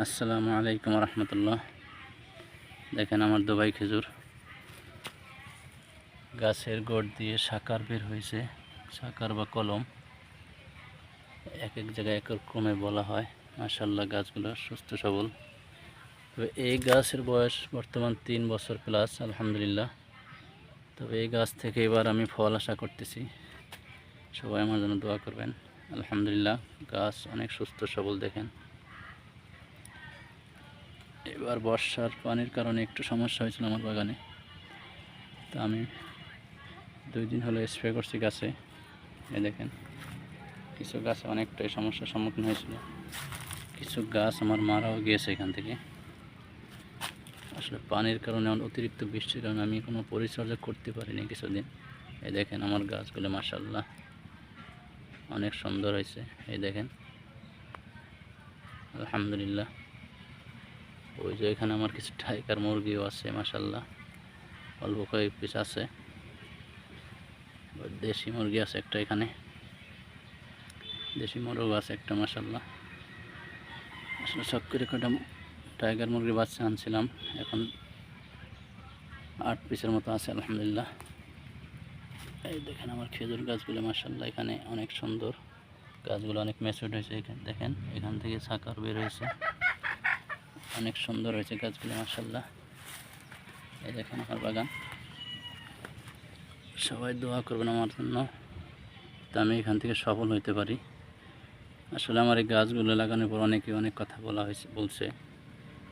আসসালামু আলাইকুম রহমতুল্লাহ। দেখেন আমার দুবাই খেজুর গাছের গোড় দিয়ে শাকার বের হয়েছে। শাকার বা কলম এক এক জায়গায় এক এক ক্রমে বলা হয়। মাশাআল্লাহ গাছগুলো সুস্থ সবল। তবে এই গাছের বয়স বর্তমান 3 বছর প্লাস, আলহামদুলিল্লাহ। তবে এই গাছ থেকে এবার আমি ফল আশা করতেছি। সবাই আমার জন্য দোয়া করবেন। আলহামদুলিল্লাহ গাছ অনেক সুস্থ সবল। দেখেন এবার বর্ষার পানির কারণে একটু সমস্যা হয়েছিল আমার বাগানে, তা আমি 2 দিন হলো স্প্রে করছি গাছে। এই দেখেন কিছু গাছে অনেকটাই সমস্যার সম্মুখীন হয়েছিল, কিছু গাছ আমার মারাও গিয়েছে এখান থেকে। আসলে পানির কারণে, অতিরিক্ত বৃষ্টির কারণে আমি কোনো পরিচর্যা করতে পারিনি কিছুদিন। এই দেখেন আমার গাছগুলো মাশাআল্লাহ অনেক সুন্দর হয়েছে। এই দেখেন আলহামদুলিল্লাহ। ওই যে এখানে আমার কিছু টাইগার মুরগিও আছে মাশাআল্লাহ, অল্প কয়েক পিস আছে। দেশি মুরগি আছে একটা, এখানে দেশি মোরগ আছে একটা মাশাআল্লাহ। আসলে সব করে কটা টাইগার মুরগির বাচ্চা আনছিলাম, এখন 8 পিসের মতো আছে আলহামদুলিল্লাহ। এই দেখেন আমার খেজুর গাছগুলো মাশাআল্লাহ এখানে অনেক সুন্দর। গাছগুলো অনেক ম্যাচিউরড হয়েছে। এখানে দেখেন এখান থেকে শাকার বের হয়েছে, অনেক সুন্দর হয়েছে গাছগুলো মাশাআল্লাহ। এই দেখেন আমার বাগান। সবাই দোয়া করবেন আমার জন্য, তা আমি এখান থেকে সফল হইতে পারি। আসলে আমার এই গাছগুলো লাগানোর পর অনেকে অনেক কথা বলছে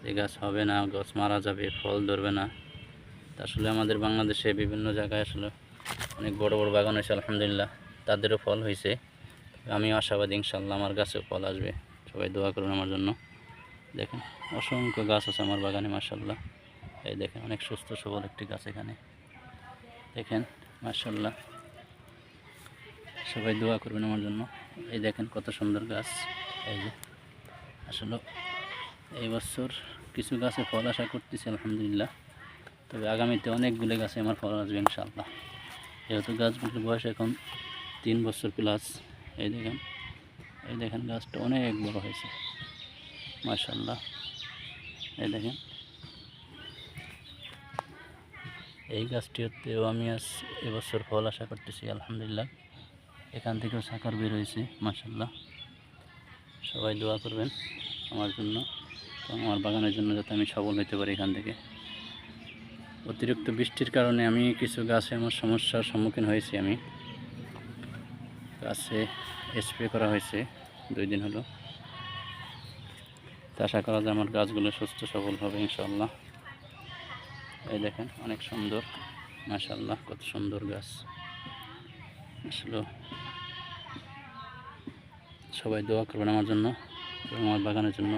যে গাছ হবে না, গাছ মারা যাবে, ফল ধরবে না। তা আসলে আমাদের বাংলাদেশে বিভিন্ন জায়গায় আসলে অনেক বড় বড় বাগান হয়েছে আলহামদুলিল্লাহ, তাদেরও ফল হয়েছে। আমিও আশাবাদী ইনশাআল্লাহ আমার গাছেও ফল আসবে। সবাই দোয়া করুন আমার জন্য। দেখেন অসংখ্য গাছ আছে আমার বাগানে মাশাআল্লাহ। এই দেখেন অনেক সুস্থ সবল একটি গাছ এখানে, দেখেন মাশাআল্লাহ। সবাই দোয়া করবেন আমার জন্য। এই দেখেন কত সুন্দর গাছ। এই যে আসলে এই বছর কিছু গাছে ফল আশা করতেছি আলহামদুলিল্লাহ। তবে আগামীতে অনেকগুলো গাছে আমার ফল আসবে ইনশাআল্লাহ, যেহেতু গাছগুলোর বয়স এখন 3 বছর প্লাস। এই দেখেন গাছটা অনেক বড় হয়েছে মাশাআল্লাহ। এই দেখেন এই গাছটিতেও আমি এবছর ফল আশা করতেছি আলহামদুলিল্লাহ। এখান থেকেও শাকার বের হয়েছে মাশাআল্লাহ। সবাই দোয়া করবেন আমার জন্য, আমার বাগানের জন্য, যাতে আমি সফল হতে পারি এখান থেকে। অতিরিক্ত বৃষ্টির কারণে আমি কিছু গাছে আমার সমস্যার সম্মুখীন হয়েছি। আমি গাছে স্প্রে করা হয়েছে 2 দিন হলো, তা আশা করা যায় আমার গাছগুলো সুস্থ সবল হবে ইনশাআল্লাহ। এই দেখেন অনেক সুন্দর মাশাআল্লাহ, কত সুন্দর গাছ। আসলে সবাই দোয়া করবেন আমার জন্য এবং আমার বাগানের জন্য।